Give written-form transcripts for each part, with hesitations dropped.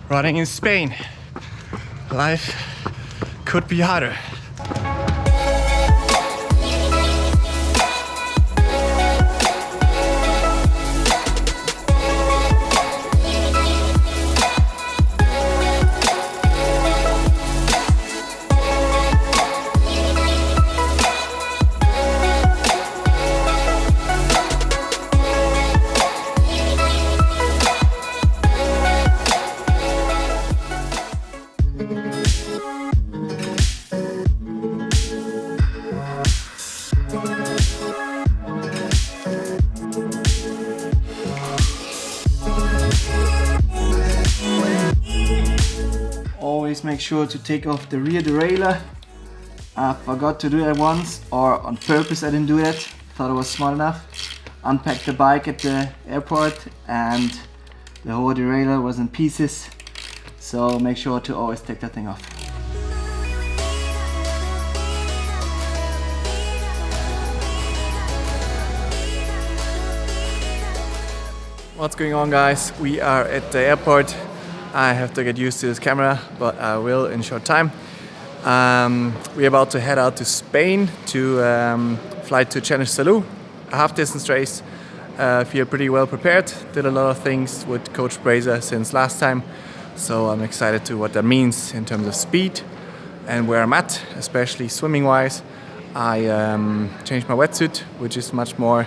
Running in Spain. Life could be harder. Always make sure to take off the rear derailleur. I forgot to do that once, or on purpose I didn't do that. Thought I was smart enough. Unpacked the bike at the airport and the whole derailleur was in pieces. So make sure to always take that thing off. What's going on, guys? We are at the airport. I have to get used to this camera, but I will in short time. We're about to head out to Spain to fly to Challenge Salou, a half-distance race. Feel pretty well prepared. Did a lot of things with Coach Brazer since last time, so I'm excited to what that means in terms of speed and where I'm at, especially swimming-wise. I changed my wetsuit, which is much more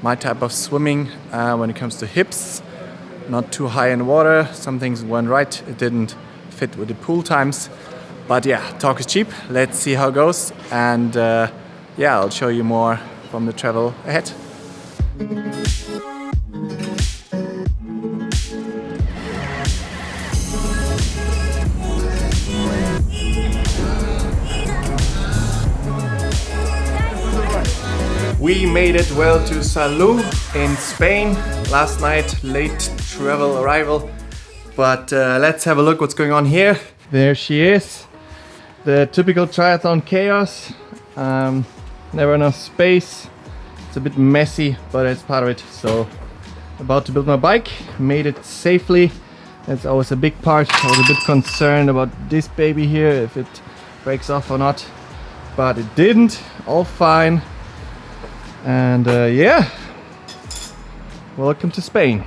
my type of swimming when it comes to hips. Not too high in the water. Some things went right. It didn't fit with the pool times. But yeah, talk is cheap. Let's see how it goes. And yeah, I'll show you more from the travel ahead. We made it well to Salou in Spain. Last night, late travel arrival. But let's have a look what's going on here. There she is. The typical triathlon chaos. Never enough space. It's a bit messy, but it's part of it. So, about to build my bike. Made it safely. That's always a big part. I was a bit concerned about this baby here, if it breaks off or not. But it didn't. All fine. And yeah, welcome to Spain.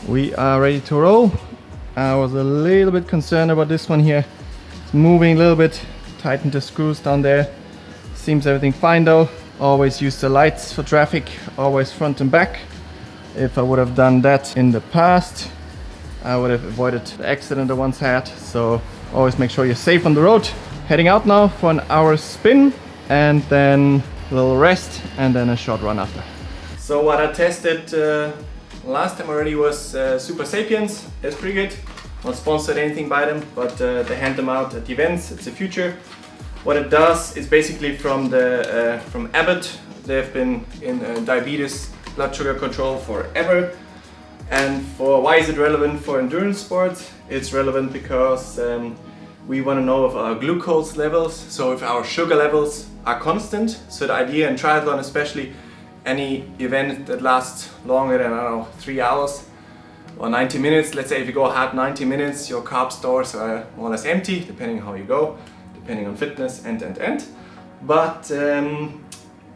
We are ready to roll. I was a little bit concerned about this one here. It's moving a little bit, tightened the screws down there. Seems everything fine though. Always use the lights for traffic, always front and back. If I would have done that in the past, I would have avoided the accident I once had. So always make sure you're safe on the road. Heading out now for an hour spin and then a little rest and then a short run after. So what I tested last time already was Super Sapiens. It's pretty good. Not sponsored anything by them, but they hand them out at the events. It's a future. What it does is basically from Abbott. They've been in diabetes, blood sugar control forever. And for why is it relevant for endurance sports? It's relevant because we want to know if our glucose levels, so if our sugar levels are constant. So the idea in triathlon, especially any event that lasts longer than, I don't know, 3 hours or 90 minutes. Let's say if you go hard 90 minutes, your carb stores are more or less empty, depending how you go, depending on fitness and. But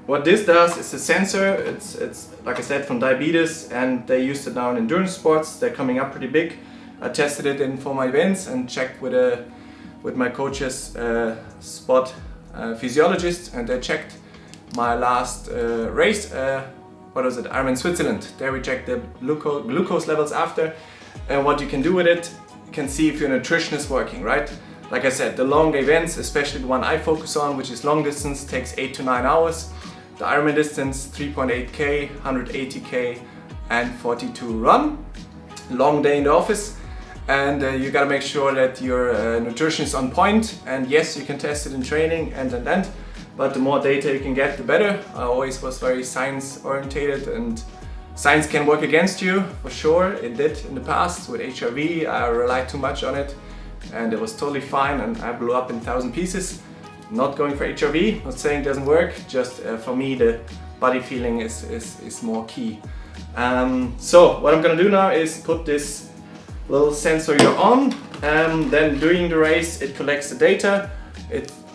what this does is a sensor. It's like I said, from diabetes, and they used it now in endurance sports. They're coming up pretty big. I tested it in for my events and checked with my coach's spot physiologist, and they checked my last race. What was it? Ironman Switzerland. There we checked the glucose levels after, and what you can do with it. You can see if your nutrition is working, right? Like I said, the long events, especially the one I focus on, which is long distance, takes 8 to 9 hours. The Ironman distance, 3.8k, 180k, and 42 run. Long day in the office. And you gotta make sure that your nutrition is on point. And yes, you can test it in training and. But the more data you can get, the better. I always was very science orientated, and science can work against you for sure. It did in the past with HRV. I relied too much on it, and it was totally fine, and I blew up in 1,000 pieces. Not going for HRV. Not saying it doesn't work. Just for me, the body feeling is more key. So what I'm gonna do now is put this little sensor you're on. Then during the race, it collects the data.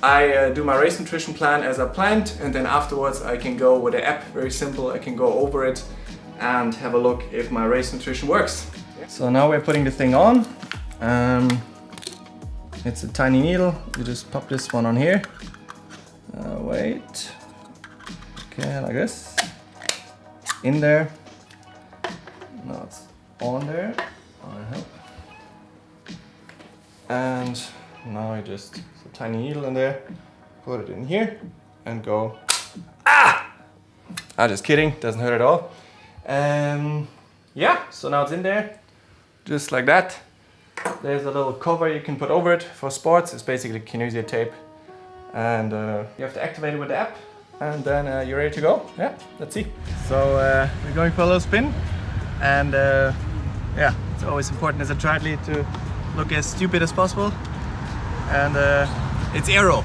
I do my race nutrition plan as I planned, and then afterwards I can go with the app, very simple. I can go over it and have a look if my race nutrition works. So now we're putting the thing on. It's a tiny needle. You just pop this one on here. Wait. Okay, like this. In there. Now it's on there. I hope. And now I just, it's a tiny needle in there. Put it in here and go. Ah! I'm just kidding. Doesn't hurt at all. Yeah. So now it's in there, just like that. There's a little cover you can put over it for sports. It's basically kinesia tape, and you have to activate it with the app, and then you're ready to go. Yeah, let's see. So we're going for a little spin, and yeah, it's always important as a triathlete to look as stupid as possible, and it's aero,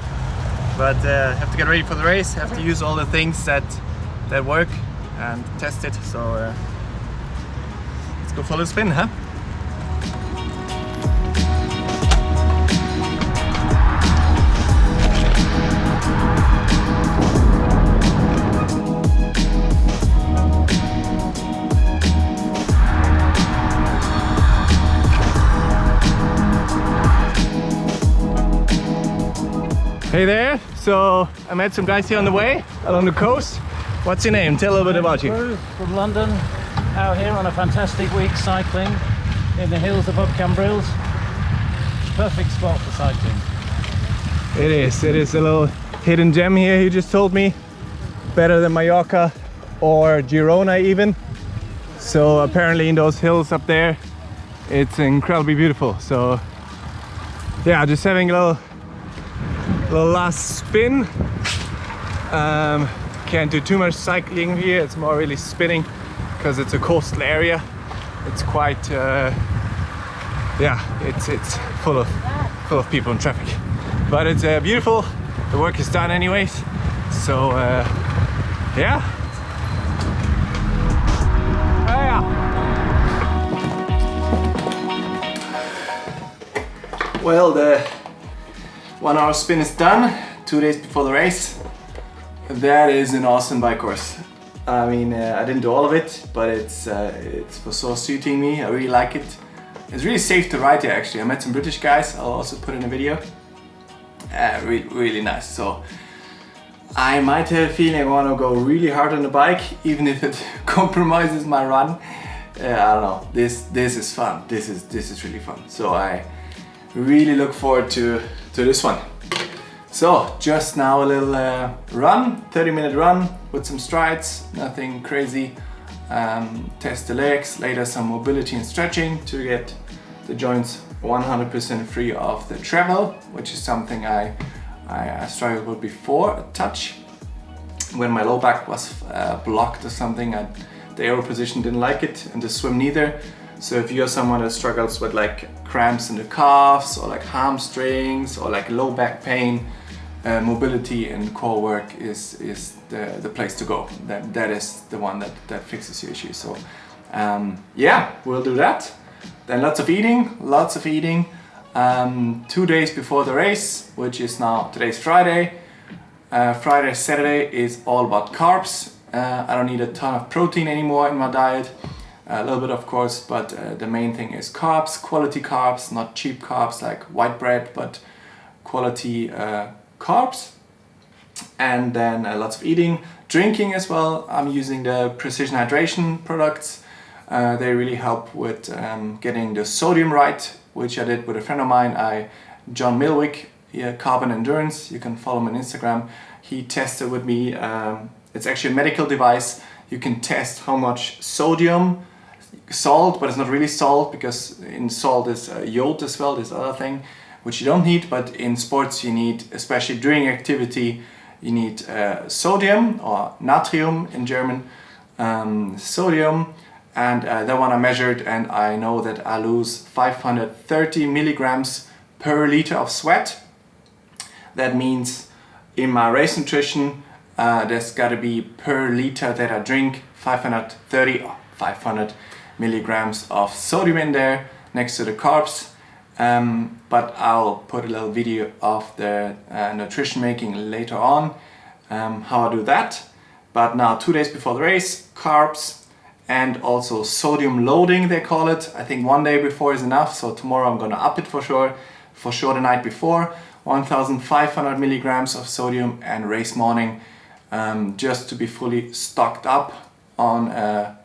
but have to get ready for the race. Have to use all the things that work and test it. So let's go for a little spin, huh? Hey there, so I met some guys here on the way, along the coast. What's your name? Tell a little bit about you. From London, out here on a fantastic week cycling in the hills above Cambrils. Perfect spot for cycling. It is a little hidden gem here, you just told me. Better than Mallorca or Girona even. So apparently in those hills up there, it's incredibly beautiful. So yeah, just having a little last spin. Can't do too much cycling here, it's more really spinning because it's a coastal area. It's quite yeah, it's full of people and traffic, but it's beautiful. The work is done anyways, so yeah. Well, the 1 hour spin is done, 2 days before the race. That is an awesome bike course. I mean, I didn't do all of it, but it's for so suiting me. I really like it. It's really safe to ride here actually. I met some British guys, I'll also put in a video. Really nice. So I might have a feeling I want to go really hard on the bike, even if it compromises my run. I don't know, this is fun. This is really fun. So I really look forward to this one. So just now a little run, 30-minute run with some strides, nothing crazy. Test the legs, later some mobility and stretching to get the joints 100% free of the travel, which is something I struggled with before a touch. When my low back was blocked or something, the aero position didn't like it, and the swim neither. So if you're someone that struggles with like cramps in the calves or like hamstrings or like low back pain, mobility and core work is the place to go. That is the one that fixes your issue. So yeah, we'll do that. Then lots of eating. 2 days before the race, which is now, today's Friday. Friday, Saturday is all about carbs. I don't need a ton of protein anymore in my diet. A little bit of course, but the main thing is carbs, quality carbs, not cheap carbs like white bread, but quality carbs. And then lots of eating, drinking as well. I'm using the Precision Hydration products. They really help with getting the sodium right, which I did with a friend of mine, John Milwick, Carbon Endurance. You can follow him on Instagram. He tested with me. It's actually a medical device. You can test how much sodium, salt, but it's not really salt because in salt is iode as well, this other thing, which you don't need, but in sports you need, especially during activity, you need sodium or natrium in German, sodium, and that one I measured, and I know that I lose 530 milligrams per liter of sweat. That means in my race nutrition, there's got to be per liter that I drink 530 or 500 milligrams of sodium in there. next to the carbs. But I'll put a little video of the nutrition making later on, how I do that. But now 2 days before the race, carbs and also sodium loading, they call it. I think 1 day before is enough, so tomorrow I'm gonna up it for sure the night before, 1,500 milligrams of sodium, and race morning, just to be fully stocked up on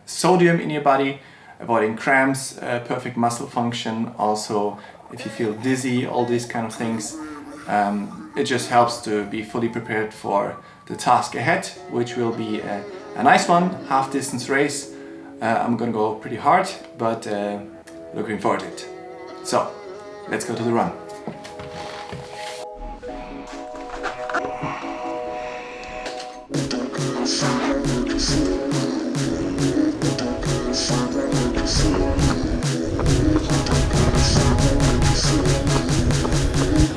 sodium in your body, avoiding cramps, perfect muscle function. Also, if you feel dizzy, all these kind of things, it just helps to be fully prepared for the task ahead, which will be a nice one, half distance race. I'm gonna go pretty hard, but looking forward to it. So let's go to the run.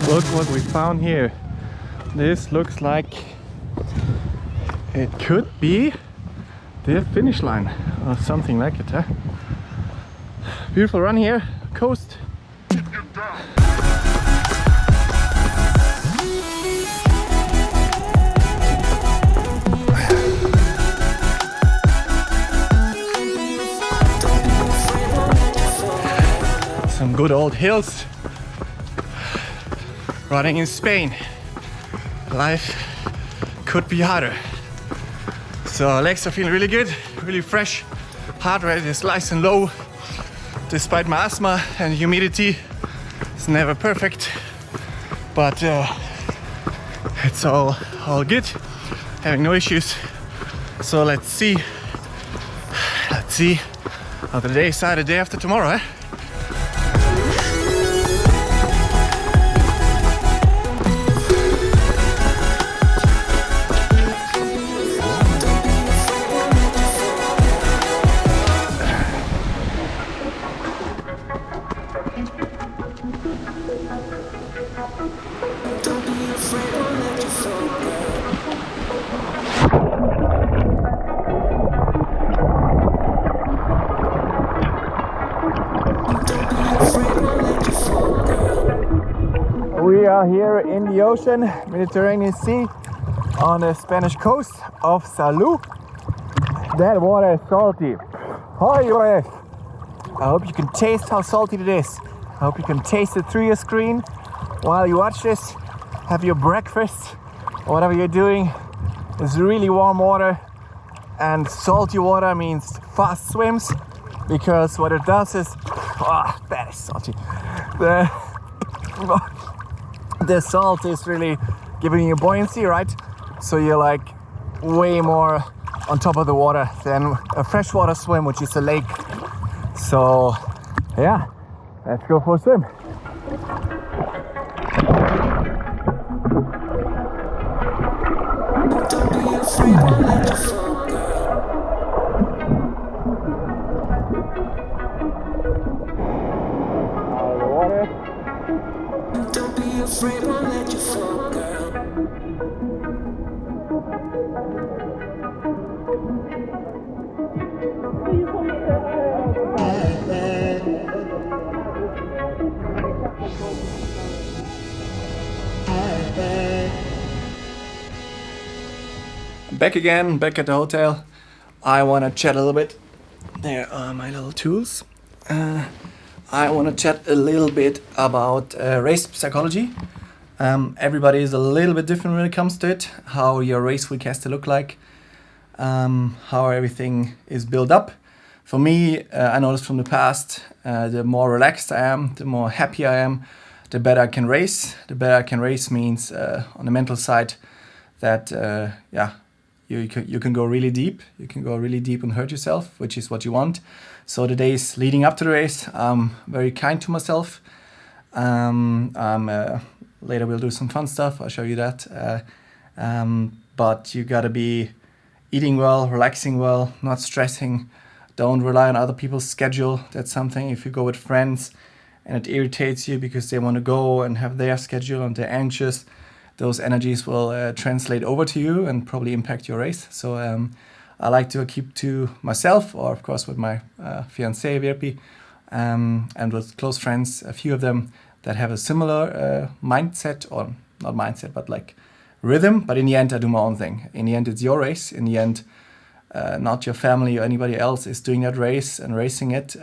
Look what we found here. This looks like it could be the finish line or something like it, huh? Beautiful run here, coast. Some good old hills. Running in Spain, life could be harder. So legs are feeling really good, really fresh. Heart rate is nice and low. Despite my asthma and humidity, it's never perfect, but it's all good. Having no issues. So let's see how the days are the day after tomorrow, eh? We are here in the ocean, Mediterranean Sea, on the Spanish coast of Salou. That water is salty. I hope you can taste how salty it is. I hope you can taste it through your screen while you watch this. Have your breakfast or whatever you're doing. It's really warm water, and salty water means fast swims, because what it does is, that is salty. The salt is really giving you buoyancy, right? So you're like way more on top of the water than a freshwater swim, which is a lake. So yeah, let's go for a swim. Don't be afraid, don't let your soul go. Don't be afraid, don't let your soul go. Back again, back at the hotel. I want to chat a little bit. There are my little tools. I want to chat a little bit about race psychology. Everybody is a little bit different when it comes to it. How your race week has to look like. How everything is built up. For me, I noticed from the past, the more relaxed I am, the more happy I am, the better I can race. The better I can race means on the mental side that you can go really deep. You can go really deep and hurt yourself, which is what you want. So the days leading up to the race, I'm very kind to myself. Later we'll do some fun stuff. I'll show you that. But you gotta be eating well, relaxing well, not stressing. Don't rely on other people's schedule. That's something, if you go with friends and it irritates you because they want to go and have their schedule and they're anxious, those energies will translate over to you and probably impact your race. So I like to keep to myself, or of course with my fiancée Virpi, and with close friends, a few of them that have a similar mindset, or not mindset, but like rhythm. But in the end, I do my own thing. In the end, it's your race. In the end, not your family or anybody else is doing that race and racing it.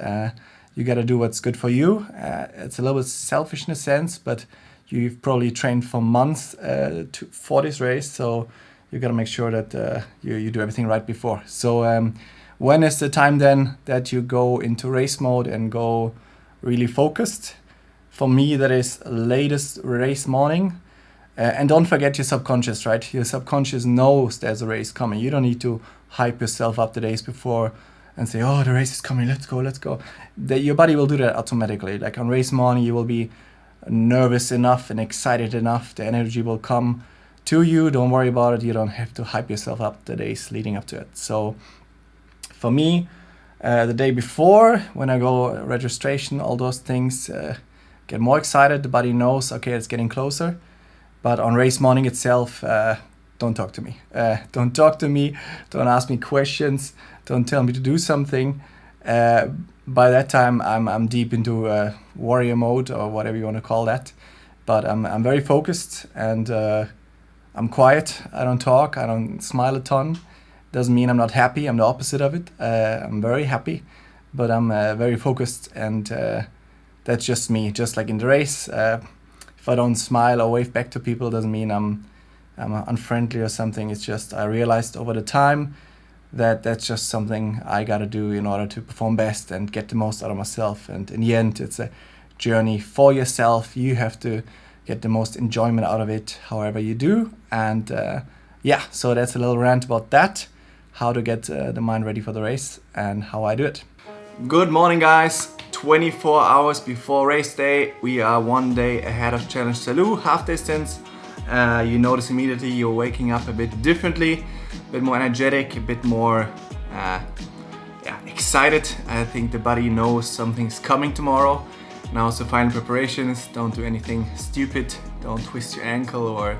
You got to do what's good for you. It's a little bit selfish in a sense, but you've probably trained for months for this race, so you got to make sure that you do everything right before. So when is the time then that you go into race mode and go really focused? For me, that is latest race morning. And don't forget your subconscious, right? Your subconscious knows there's a race coming. You don't need to hype yourself up the days before and say, oh, the race is coming, let's go. Your body will do that automatically. Like on race morning, you will be nervous enough and excited enough. The energy will come to you. Don't worry about it. You don't have to hype yourself up the days leading up to it. So for me, the day before, when I go registration, all those things, get more excited. The body knows, okay, it's getting closer. But on race morning itself, don't talk to me. Don't talk to me. Don't ask me questions. Don't tell me to do something. By that time, I'm deep into warrior mode, or whatever you want to call that. But I'm very focused, and I'm quiet. I don't talk. I don't smile a ton. Doesn't mean I'm not happy. I'm the opposite of it. I'm very happy, but I'm very focused, and that's just me. Just like in the race, if I don't smile or wave back to people, doesn't mean I'm unfriendly or something. It's just I realized over the time that that's just something I got to do in order to perform best and get the most out of myself. And in the end, it's a journey for yourself. You have to get the most enjoyment out of it, however you do. And so that's a little rant about that, how to get the mind ready for the race and how I do it. Good morning, guys. 24 hours before race day. We are one day ahead of Challenge Salou, half distance. You notice immediately you're waking up a bit differently, a bit more energetic, a bit more excited. I think the body knows something's coming tomorrow. Now it's the final preparations. Don't do anything stupid. Don't twist your ankle or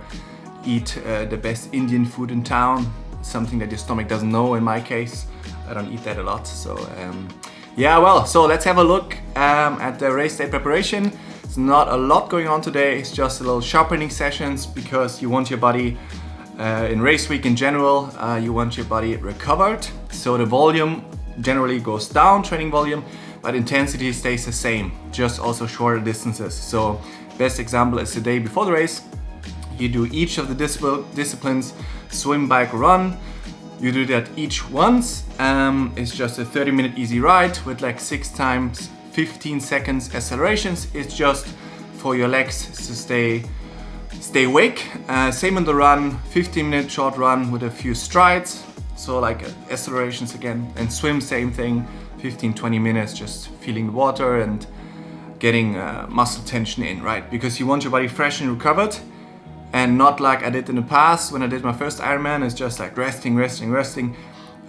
eat the best Indian food in town. Something that your stomach doesn't know in my case. I don't eat that a lot. So so let's have a look at the race day preparation. It's not a lot going on today. It's just a little sharpening sessions because you want your body in race week in general, you want your body recovered. So the volume generally goes down, training volume, but intensity stays the same, just also shorter distances. So best example is the day before the race. You do each of the disciplines, swim, bike, run. You do that each once. It's just a 30-minute easy ride with like 6 times 15 seconds accelerations. It's just for your legs to stay awake. Same on the run, 15-minute short run with a few strides. So like accelerations again, and swim, same thing, 15-20 minutes, just feeling the water and getting muscle tension in, right? Because you want your body fresh and recovered. And not like I did in the past when I did my first Ironman. It's just like resting,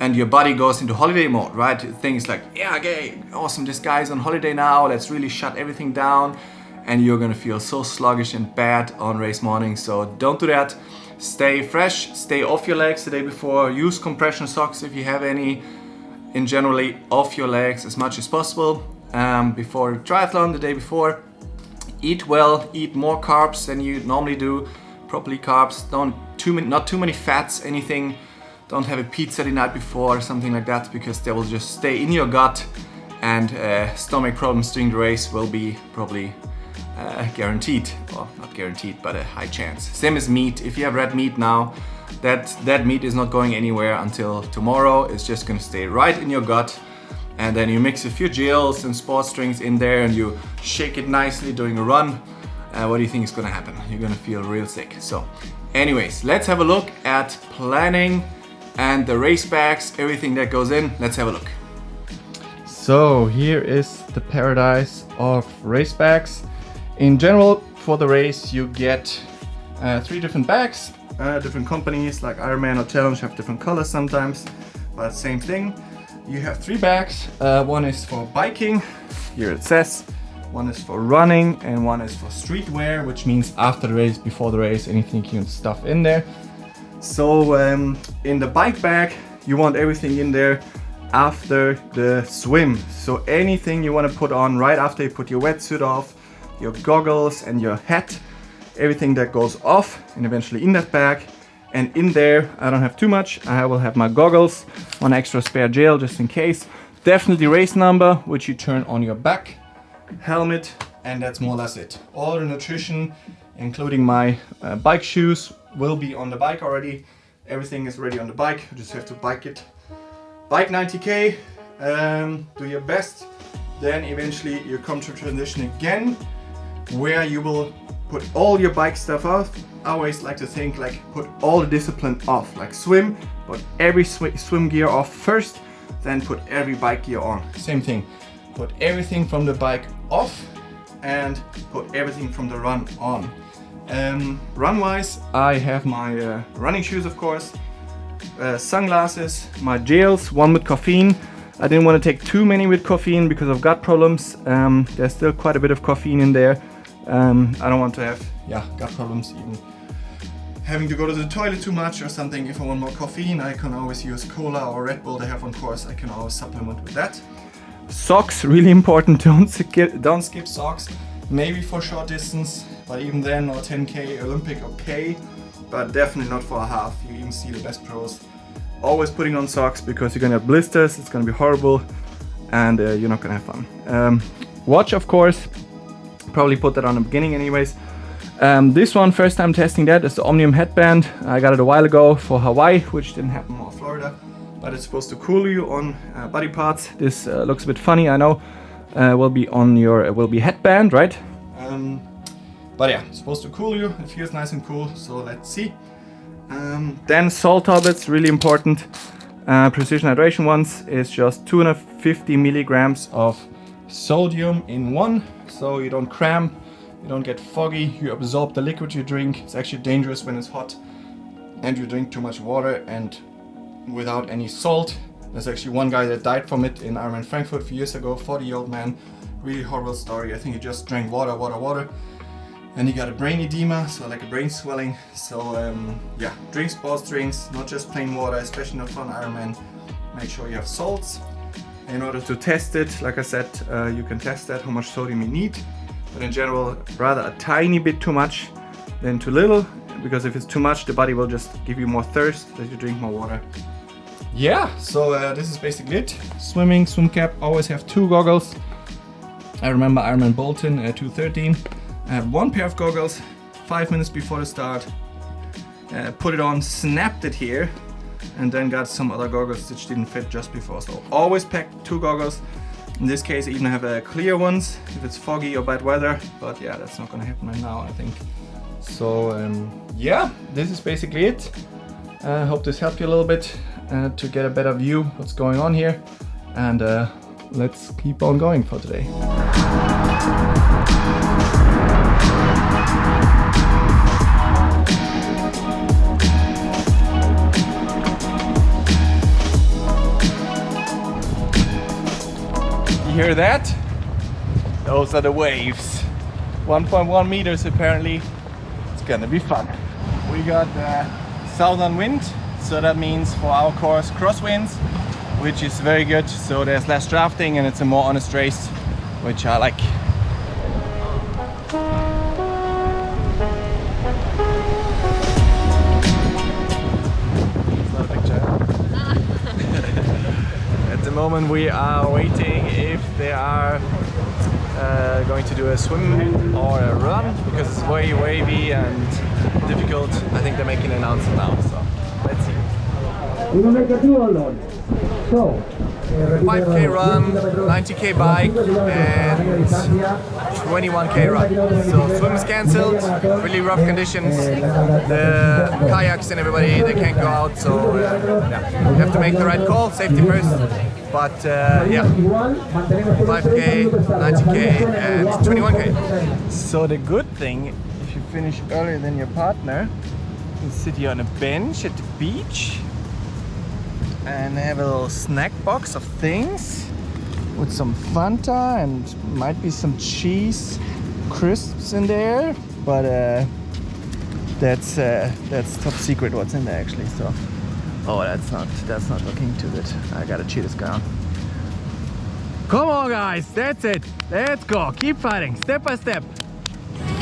and your body goes into holiday mode, right? Things like, yeah, okay, awesome, this guy's on holiday now, let's really shut everything down, and you're gonna feel so sluggish and bad on race morning. So don't do that. Stay fresh, stay off your legs the day before, use compression socks if you have any, and generally off your legs as much as possible before triathlon the day before. Eat well, eat more carbs than you normally do. Properly carbs, not too many fats, anything. Don't have a pizza the night before or something like that, because they will just stay in your gut, and stomach problems during the race will be probably guaranteed. Well, not guaranteed, but a high chance. Same as meat. If you have red meat now, that meat is not going anywhere until tomorrow. It's just gonna stay right in your gut. And then you mix a few gels and sports drinks in there and you shake it nicely during a run. What do you think is gonna happen? You're gonna feel real sick. So anyways, let's have a look at planning and the race bags, everything that goes in. Let's have a look. So here is the paradise of race bags. In general, for the race, you get 3 different bags. Different companies like Ironman or Challenge have different colors sometimes, but same thing. You have 3 bags. One is for biking, here it says. One is for running, and one is for streetwear, which means after the race, before the race, anything you can stuff in there. So in the bike bag, you want everything in there after the swim. So anything you want to put on right after you put your wetsuit off, your goggles and your hat, everything that goes off and eventually in that bag. And in there, I don't have too much. I will have my goggles, one extra spare gel just in case. Definitely race number, which you turn on your back, helmet, and that's more or less it. All the nutrition, including my bike shoes, will be on the bike already. Everything is ready on the bike. You just have to bike it. Bike 90k, do your best. Then eventually you come to transition again, where you will put all your bike stuff off. I always like to think like put all the discipline off, like swim, put every swim gear off first, then put every bike gear on. Same thing, put everything from the bike off and put everything from the run on. Run wise, I have my running shoes, of course, sunglasses, my gels, one with caffeine. I didn't want to take too many with caffeine because of gut problems. There's still quite a bit of caffeine in there. I don't want to have gut problems, even having to go to the toilet too much or something. If I want more caffeine, I can always use cola or Red Bull they have on course. I can always supplement with that. Socks, really important. Don't skip socks. Maybe for short distance, but even then, or 10k Olympic, okay, but definitely not for a half. You even see the best pros always putting on socks because you're gonna have blisters. It's gonna be horrible, and you're not gonna have fun. Watch, of course. Probably put that on the beginning anyways. This one, first time testing that, is the Omnium headband. I got it a while ago for Hawaii, which didn't happen for Florida, but it's supposed to cool you on body parts. This looks a bit funny, I know. Will be on your headband, right? But yeah, it's supposed to cool you. It feels nice and cool, so let's see. Then salt tablets, really important. Precision hydration ones is just 250 milligrams of sodium in one, so you don't cramp, you don't get foggy, you absorb the liquid you drink. It's actually dangerous when it's hot and you drink too much water and without any salt. There's actually one guy that died from it in Ironman Frankfurt a few years ago, 40-year-old man, really horrible story. I think he just drank water, and he got a brain edema, so like a brain swelling. So drink sports drinks, not just plain water, especially not for an Ironman. Make sure you have salts. In order to test it, like I said, you can test that, how much sodium you need. But in general, rather a tiny bit too much than too little, because if it's too much, the body will just give you more thirst as you drink more water. Yeah, so this is basically it. Swimming, swim cap, always have 2 goggles. I remember Ironman Bolton 213. I had 1 pair of goggles, 5 minutes before the start. Put it on, snapped it here, and then got some other goggles which didn't fit just before. So always pack 2 goggles. In this case, I even have clear ones if it's foggy or bad weather. But yeah, that's not gonna happen right now, I think. So this is basically it. I hope this helped you a little bit to get a better view what's going on here. And let's keep on going for today. You hear that? Those are the waves. 1.1 meters apparently. It's gonna be fun. We got southern wind, so that means for our course crosswinds, which is very good. So there's less drafting and it's a more honest race, which I like. It's not a picture. At the moment we are waiting if they are going to do a swim or a run, because it's very wavy and difficult. I think they're making an announcement now, so let's see. We will make a dual so 5k run, 90k bike and 21k run. So swim is cancelled, really rough conditions. The kayaks and everybody, they can't go out, so you have to make the right call, safety first. But 5k, 90k and 21k. So the good thing, if you finish earlier than your partner, you can sit here on a bench at the beach and have a little snack box of things with some Fanta and might be some cheese crisps in there, but that's top secret what's in there actually. So Oh, that's not looking too good. I gotta cheer this guy on. Come on, guys, that's it. Let's go. Keep fighting, step by step.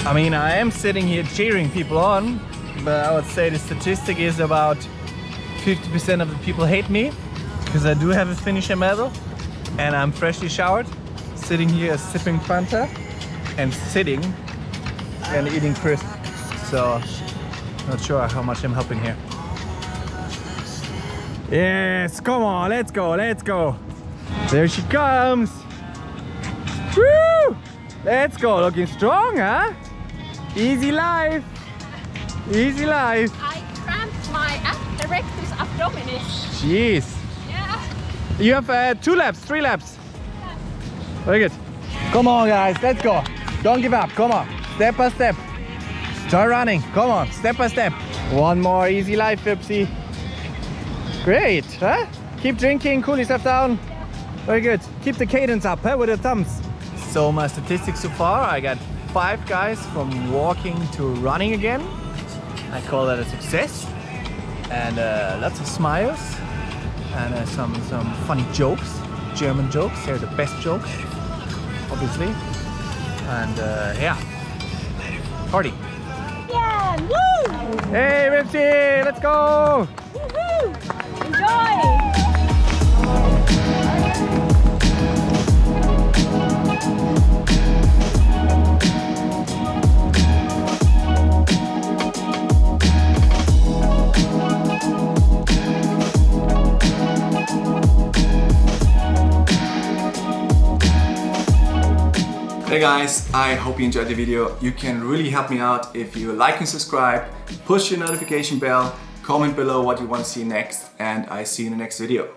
I mean, I am sitting here cheering people on, but I would say the statistic is about 50% of the people hate me because I do have a finisher medal and I'm freshly showered, sitting here sipping Fanta and sitting and eating crisps. So, not sure how much I'm helping here. Yes, come on, let's go, let's go. There she comes. Woo! Let's go, looking strong, huh? Easy life. Easy life. I cramped my erectus abdominis. Jeez. Yeah. You have 2 laps, 3 laps. Very good. Come on, guys, let's go. Don't give up, come on. Step by step. Try running, come on, step by step. One more easy life, Fipsy. Great, huh? Keep drinking, cool yourself down. Very good. Keep the cadence up, huh, with the thumbs. So my statistics so far, I got 5 guys from walking to running again. I call that a success. And lots of smiles and some funny jokes, German jokes. They're the best jokes, obviously. And yeah, party. Yeah, woo! Hey, Ripsy, let's go! Woohoo! Enjoy! Hey guys, I hope you enjoyed the video. You can really help me out if you like and subscribe, push your notification bell, comment below what you want to see next, and I see you in the next video.